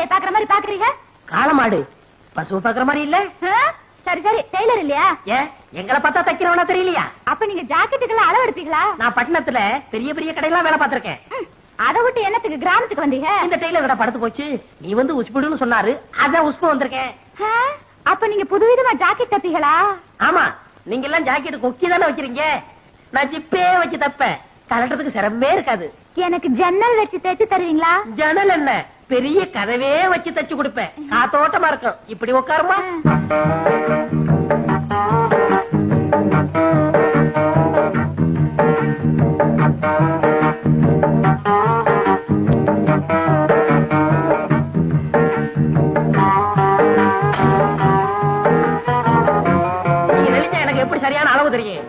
காளைய பாக்குற மாதிரி பாக்குறீங்க? காளமாடு பசு பாக்குற மாதிரி இல்ல. சரி சரி, டெய்லர் இல்லையா? ஏன் எங்களை பார்த்தா தைக்கிறவனா தெரியலையா? அப்ப நீங்க ஜாக்கெட்டுக்கெல்லாம் அளவு எடுப்பீங்களா? நான் பட்டணத்துல பெரிய பெரிய கடையெல்லாம் வேலை பார்த்திருக்கேன். அதை விட்டு என்னத்துக்கு கிராமத்துக்கு வந்தீங்க? இந்த டெய்லர் கடை படுத்து போச்சு, நீ வந்து உஸ்புடுன்னு சொன்னாரு, அதான் உஸ்பு வந்திருக்கேன். அப்ப நீங்க புதுவிதமா ஜாக்கெட் தப்பீங்களா? ஆமா, நீங்க எல்லாம் ஜாக்கெட் கொக்கி தானே வைக்கிறீங்க, நான் ஜிப்பே வச்சு தப்பேன். கலட்டத்துக்கு சிரமமே இருக்காது. எனக்கு ஜன்னல் வச்சு தைச்சு தருவீங்களா? ஜன்னல் என்ன, பெரிய கதவே வச்சு தச்சு கொடுப்பேன், காத்தோட்டமா இருக்கும். இப்படி உட்காருமா. நீங்க நினைச்சா எனக்கு எப்படி சரியான அளவு தெரியும்.